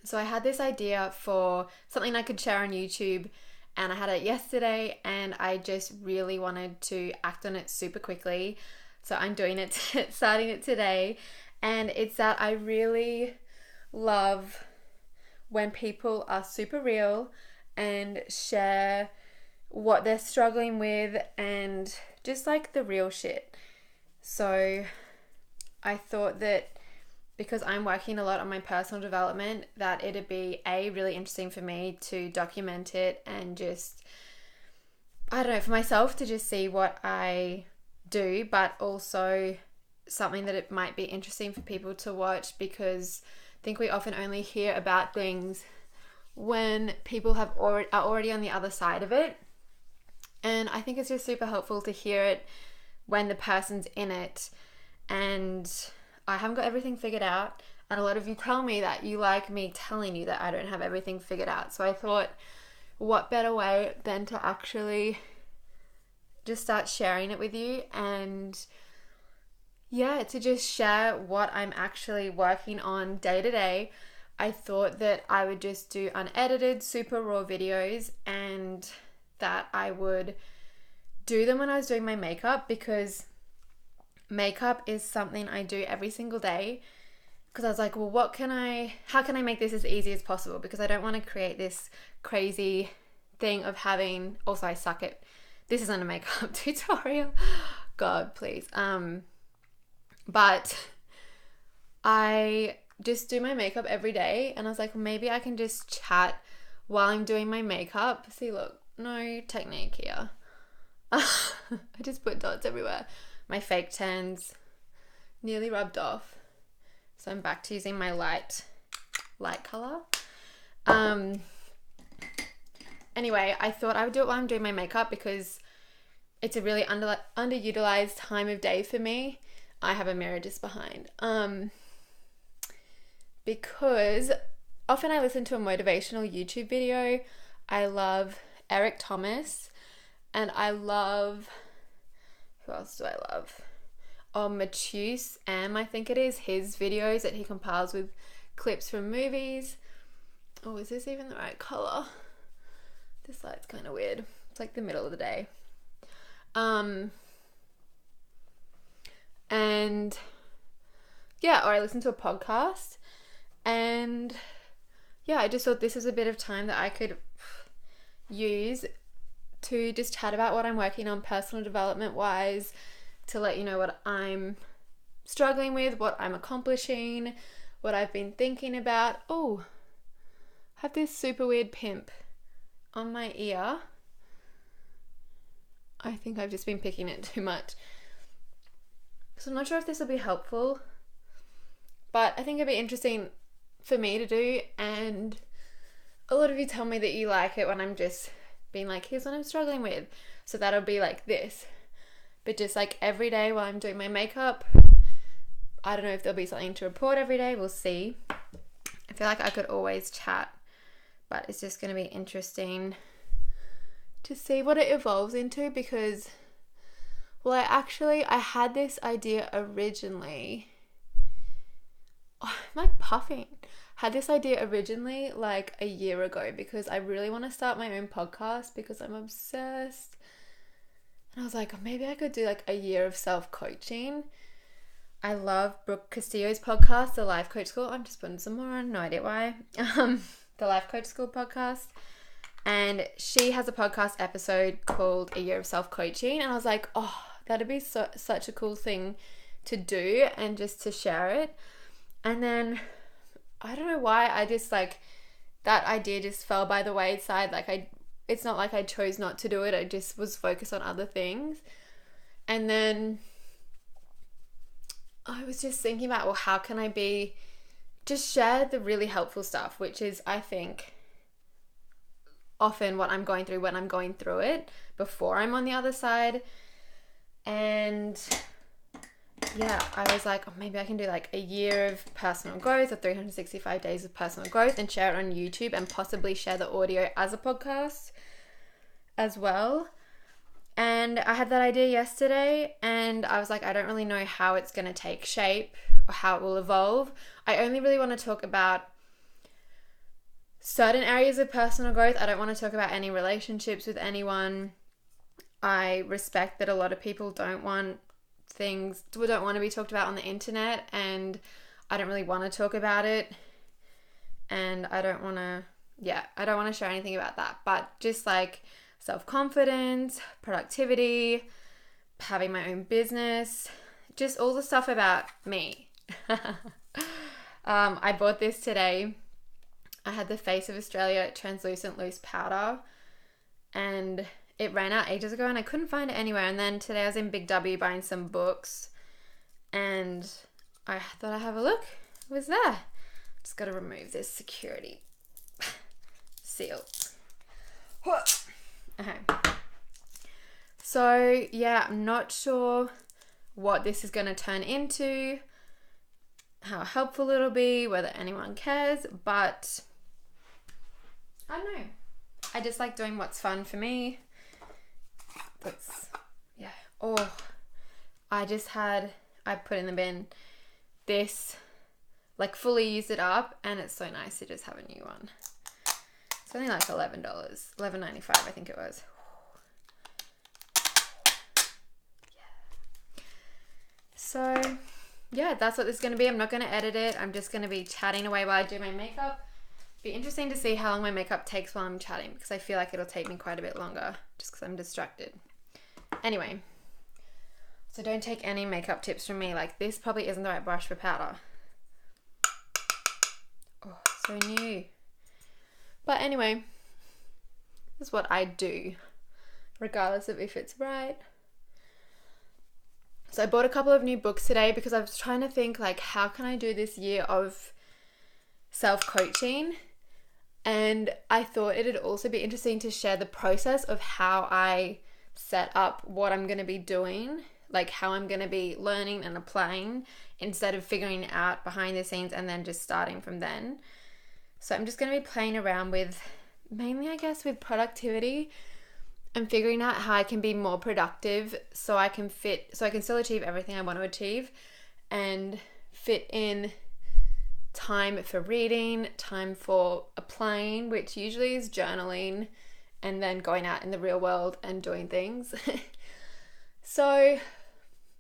So I had this idea for something I could share on YouTube, and I had it yesterday, and I just really wanted to act on it super quickly. So I'm doing it, starting it today. And it's that I really love when people are super real and share what they're struggling with and just like the real shit. So I thought that because I'm working a lot on my personal development, that it'd be really interesting for me to document it and just, I don't know, for myself to just see what I do, but also something that it might be interesting for people to watch, because I think we often only hear about things when people are already on the other side of it. And I think it's just super helpful to hear it when the person's in it. And I haven't got everything figured out. And a lot of you tell me that you like me telling you that I don't have everything figured out. So I thought, what better way than to actually just start sharing it with you, and to just share what I'm actually working on day to day. I thought that I would just do unedited, super raw videos, and that I would do them when I was doing my makeup, because makeup is something I do every single day. Because I was like, well, how can I make this as easy as possible? Because I don't want to create this crazy thing of having, also I suck at, this isn't a makeup tutorial. God, please. But I just do my makeup every day, and I was like, well, maybe I can just chat while I'm doing my makeup. See, look, no technique here. I just put dots everywhere. My fake tans nearly rubbed off. So I'm back to using my light color. Anyway, I thought I would do it while I'm doing my makeup, because it's a really underutilized time of day for me. I have a mirror just behind. Because often I listen to a motivational YouTube video. I love Eric Thomas, and I love, who else do I love? Matthews I think it is, his videos that he compiles with clips from movies. Oh, is this even the right color? This light's kind of weird. It's like the middle of the day. And or I listen to a podcast, and I just thought this was a bit of time that I could use to just chat about what I'm working on personal development wise, to let you know what I'm struggling with, what I'm accomplishing, what I've been thinking about. Oh, I have this super weird pimp on my ear. I think I've just been picking it too much. So I'm not sure if this will be helpful, but I think it'd be interesting for me to do. And a lot of you tell me that you like it when I'm just being like, here's what I'm struggling with. So that'll be like this. But just like every day while I'm doing my makeup, I don't know if there'll be something to report every day. We'll see. I feel like I could always chat, but it's just going to be interesting to see what it evolves into, because, well, I had this idea originally. Oh, am I puffing? Had this idea originally like a year ago, because I really want to start my own podcast, because I'm obsessed. And I was like, oh, maybe I could do like a year of self-coaching. I love Brooke Castillo's podcast, The Life Coach School. I'm just putting some more on, no idea why. The Life Coach School podcast. And she has a podcast episode called A Year of Self-Coaching. And I was like, oh, that'd be such a cool thing to do, and just to share it. And then I don't know why, I just like, that idea just fell by the wayside. Like it's not like I chose not to do it. I just was focused on other things. And then I was just thinking about, well, how can I just share the really helpful stuff, which is, I think, often what I'm going through when I'm going through it, before I'm on the other side. And I was like, oh, maybe I can do like a year of personal growth, or 365 days of personal growth, and share it on YouTube, and possibly share the audio as a podcast as well. And I had that idea yesterday, and I was like, I don't really know how it's going to take shape or how it will evolve. I only really want to talk about certain areas of personal growth. I don't want to talk about any relationships with anyone. I respect that a lot of people don't want to be talked about on the internet, and I don't really want to talk about it, and I don't want to share anything about that, but just like self-confidence, productivity, having my own business, just all the stuff about me. I bought this today. I had the Face of Australia translucent loose powder, and it ran out ages ago and I couldn't find it anywhere. And then today I was in Big W buying some books and I thought I'd have a look. It was there. Just got to remove this security seal. Okay. So yeah, I'm not sure what this is going to turn into, how helpful it'll be, whether anyone cares, but I don't know. I just like doing what's fun for me. I put in the bin this, like fully used it up, and it's so nice to just have a new one. It's only like $11, $11.95 I think it was. So yeah, that's what this is going to be. I'm not going to edit it. I'm just going to be chatting away while I do my makeup. Be interesting to see how long my makeup takes while I'm chatting, because I feel like it'll take me quite a bit longer just because I'm distracted. Anyway, so don't take any makeup tips from me. Like, this probably isn't the right brush for powder. Oh, so new. But anyway, this is what I do, regardless of if it's right. So I bought a couple of new books today because I was trying to think, like, how can I do this year of self-coaching? And I thought it'd also be interesting to share the process of how I set up what I'm going to be doing, like how I'm going to be learning and applying instead of figuring it out behind the scenes and then just starting from then. So I'm just going to be playing around with, mainly I guess, with productivity and figuring out how I can be more productive so I can still achieve everything I want to achieve and fit in time for reading, time for applying, which usually is journaling, and then going out in the real world and doing things. So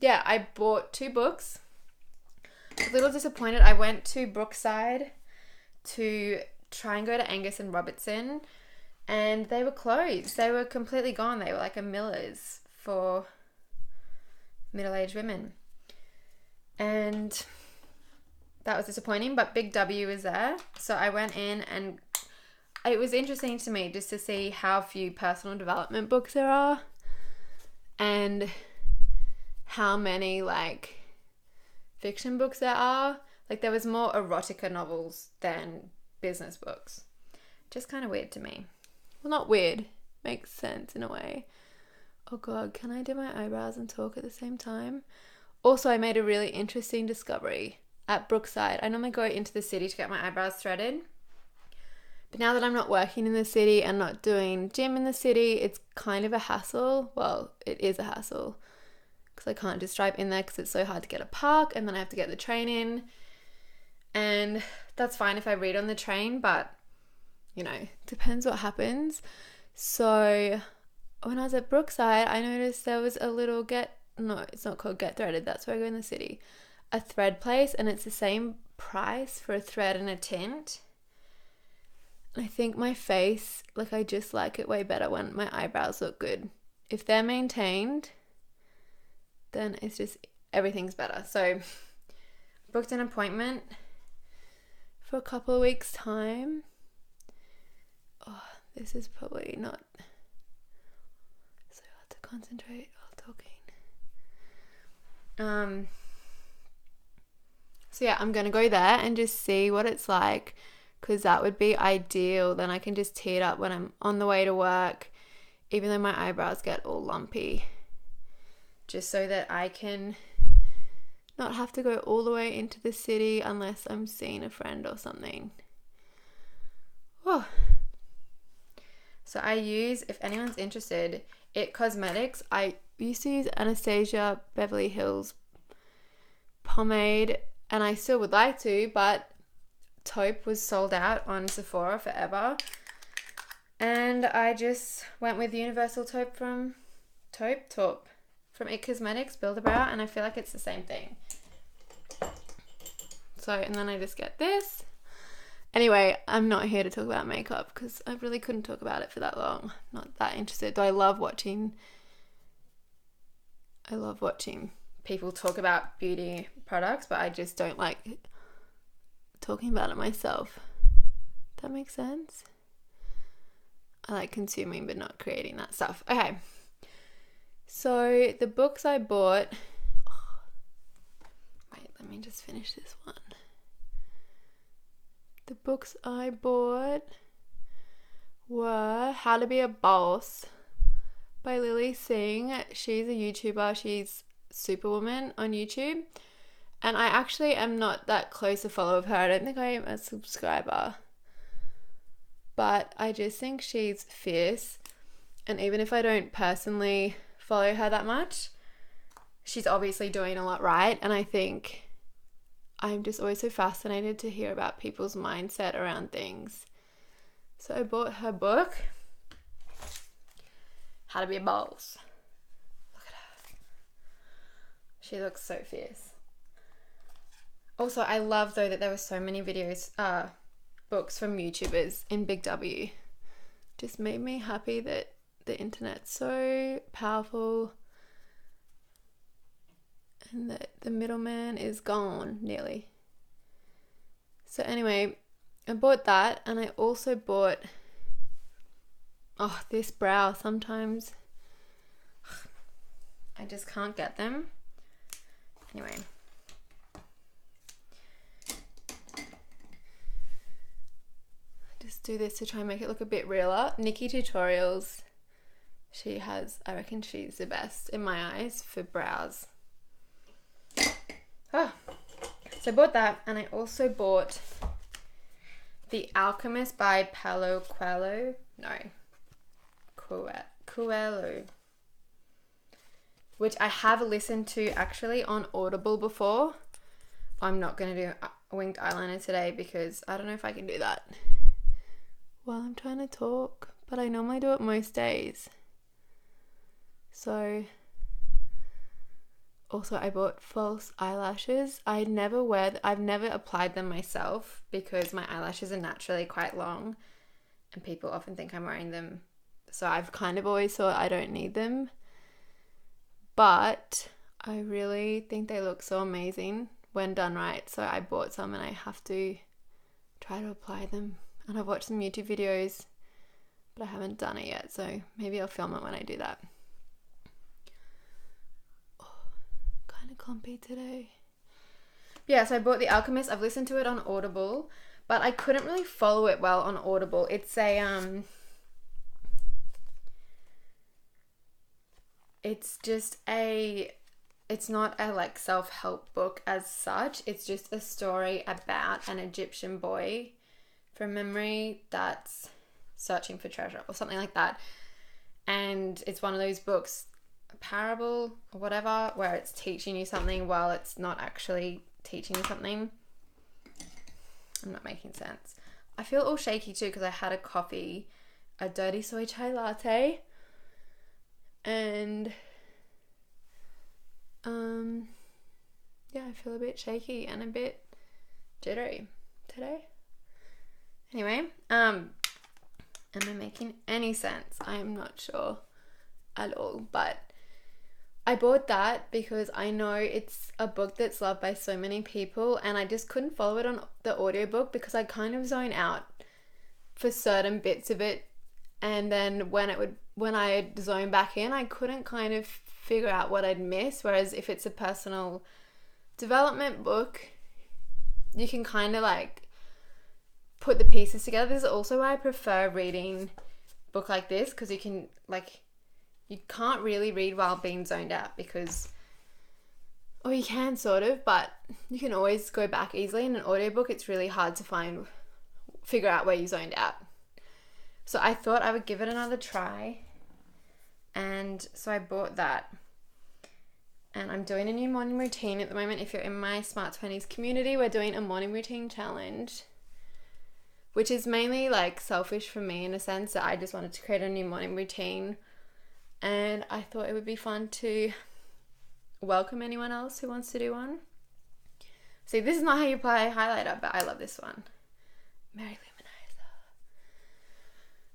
yeah, I bought 2 books. A little disappointed. I went to Brookside to try and go to Angus and Robertson, and they were closed. They were completely gone. They were like a Miller's for middle-aged women. And that was disappointing, but Big W was there. So I went in, and it was interesting to me just to see how few personal development books there are and how many like fiction books there are. Like, there was more erotica novels than business books. Just kind of weird to me. Well, not weird. Makes sense in a way. Oh God, can I do my eyebrows and talk at the same time? Also, I made a really interesting discovery at Brookside. I normally go into the city to get my eyebrows threaded. But now that I'm not working in the city and not doing gym in the city, it's kind of a hassle. Well, it is a hassle because I can't just drive in there because it's so hard to get a park, and then I have to get the train in. And that's fine if I read on the train, but you know, depends what happens. So when I was at Brookside, I noticed there was a little it's not called Get Threaded, that's where I go in the city, a thread place, and it's the same price for a thread and a tint. I think my face, like, I just like it way better when my eyebrows look good. If they're maintained, then it's just, everything's better. So booked an appointment for a couple of weeks' time. Oh, this is probably not so hard to concentrate while talking. So yeah, I'm gonna go there and just see what it's like, because that would be ideal. Then I can just tee it up when I'm on the way to work, even though my eyebrows get all lumpy, just so that I can not have to go all the way into the city unless I'm seeing a friend or something. Oh. So I use, if anyone's interested, It Cosmetics. I used to use Anastasia Beverly Hills pomade, and I still would like to, but taupe was sold out on Sephora forever. And I just went with Universal Taupe from It Cosmetics, Build-A-Brow, and I feel like it's the same thing. So, and then I just get this. Anyway, I'm not here to talk about makeup because I really couldn't talk about it for that long. Not that interested. Though I love watching people talk about beauty products, but I just don't like talking about it myself. That makes sense? I like consuming but not creating that stuff. Okay. So the books I bought... wait, let me just finish this one. The books I bought were How to Be a Boss by Lily Singh. She's a YouTuber. She's Superwoman on YouTube. And I actually am not that close a follower of her. I don't think I am a subscriber. But I just think she's fierce. And even if I don't personally follow her that much, she's obviously doing a lot right. And I think I'm just always so fascinated to hear about people's mindset around things. So I bought her book, How to Be a Boss. Look at her. She looks so fierce. Also, I love though that there were so many books from YouTubers in Big W. Just made me happy that the internet's so powerful and that the middleman is gone nearly. So anyway, I bought that, and I also bought this brow. Sometimes I just can't get them. Anyway, just do this to try and make it look a bit realer. Nikki Tutorials. I reckon she's the best in my eyes for brows. So I bought that, and I also bought The Alchemist by Paulo Coelho. Coelho. Which I have listened to actually on Audible before. I'm not going to do a winged eyeliner today because I don't know if I can do that while I'm trying to talk. But I normally do it most days. So... also, I bought false eyelashes. I've never applied them myself because my eyelashes are naturally quite long and people often think I'm wearing them. So I've kind of always thought I don't need them. But I really think they look so amazing when done right. So I bought some and I have to try to apply them. And I've watched some YouTube videos, but I haven't done it yet. So maybe I'll film it when I do that. Clumpy today. Yeah, so I bought The Alchemist. I've listened to it on Audible, but I couldn't really follow it well on Audible. It's it's not a like self-help book as such. It's just a story about an Egyptian boy from memory that's searching for treasure or something like that. And it's one of those books, a parable or whatever, where it's teaching you something while it's not actually teaching you something. I'm not making sense. I feel all shaky too because I had a coffee, a dirty soy chai latte, and yeah, I feel a bit shaky and a bit jittery today. Anyway, am I making any sense? I'm not sure at all, but I bought that because I know it's a book that's loved by so many people, and I just couldn't follow it on the audiobook because I kind of zone out for certain bits of it, and then when I'd zone back in, I couldn't kind of figure out what I'd miss. Whereas if it's a personal development book, you can kind of like put the pieces together. This is also why I prefer reading a book like this, because you can you can't really read while being zoned out because, or you can sort of, but you can always go back easily. In an audiobook, it's really hard to figure out where you zoned out. So I thought I would give it another try. And so I bought that. And I'm doing a new morning routine at the moment. If you're in my Smart 20s community, we're doing a morning routine challenge. which is mainly like selfish for me in a sense that I just wanted to create a new morning routine, and I thought it would be fun to welcome anyone else who wants to do one. See, this is not how you apply highlighter, but I love this one. Mary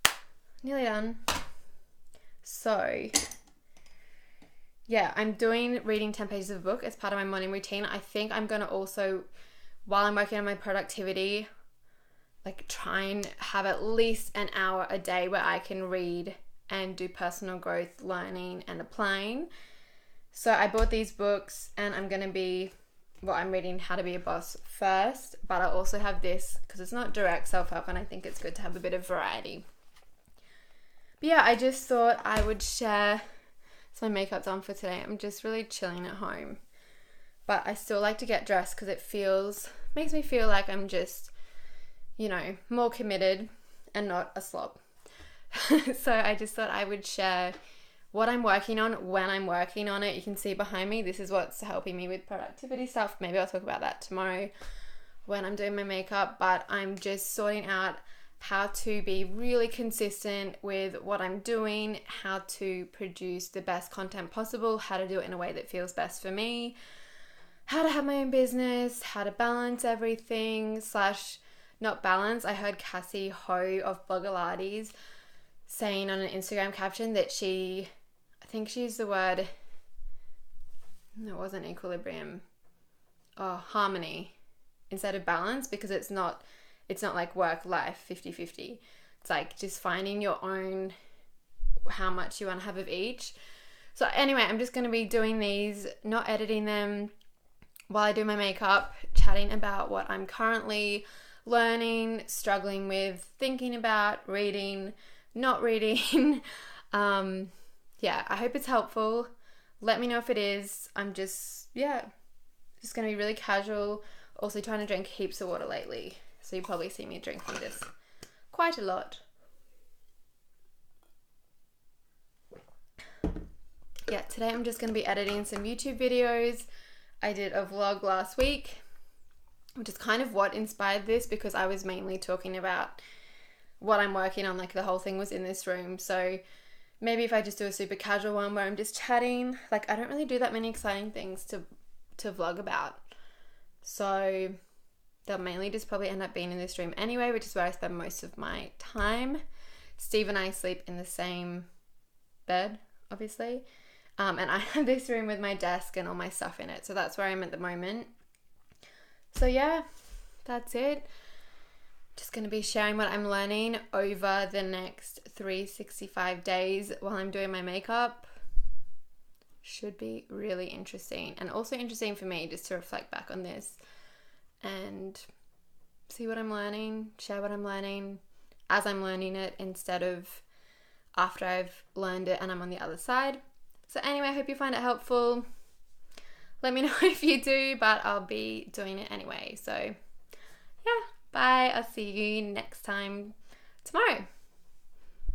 Luminizer. Nearly done. So, yeah, I'm reading 10 pages of a book as part of my morning routine. I think I'm going to also, while I'm working on my productivity, like try and have at least an hour a day where I can read and do personal growth, learning and applying. So I bought these books and I'm reading How to Be a Boss first, but I also have this because it's not direct self-help and I think it's good to have a bit of variety. But yeah, I just thought I would share. So my makeup's on for today. I'm just really chilling at home, but I still like to get dressed because it makes me feel like I'm just, more committed and not a slob. So I just thought I would share what I'm working on when I'm working on it. You can see behind me, this is what's helping me with productivity stuff. Maybe I'll talk about that tomorrow when I'm doing my makeup, but I'm just sorting out how to be really consistent with what I'm doing, how to produce the best content possible, how to do it in a way that feels best for me, how to have my own business, how to balance everything / not balance. I heard Cassie Ho of Bloggerladies saying on an Instagram caption that I think she used the word, it wasn't equilibrium, harmony instead of balance, because it's not like work life 50-50. It's like just finding your own, how much you want to have of each. So anyway, I'm just going to be doing these, not editing them, while I do my makeup, chatting about what I'm currently learning, struggling with, thinking about, reading, not reading. Yeah, I hope it's helpful. Let me know if it is. I'm just going to be really casual. Also trying to drink heaps of water lately. So you probably see me drinking this quite a lot. Yeah, today I'm just going to be editing some YouTube videos. I did a vlog last week, which is kind of what inspired this, because I was mainly talking about what I'm working on. Like the whole thing was in this room. So maybe if I just do a super casual one where I'm just chatting, like I don't really do that many exciting things to vlog about. So they'll mainly just probably end up being in this room anyway, which is where I spend most of my time. Steve and I sleep in the same bed, obviously. And I have this room with my desk and all my stuff in it. So that's where I'm at the moment. So yeah, that's it. Just going to be sharing what I'm learning over the next 365 days while I'm doing my makeup. Should be really interesting, and also interesting for me just to reflect back on this and see what I'm learning, share what I'm learning as I'm learning it instead of after I've learned it and I'm on the other side. So anyway, I hope you find it helpful. Let me know if you do, but I'll be doing it anyway. So yeah, bye. I'll see you next time tomorrow.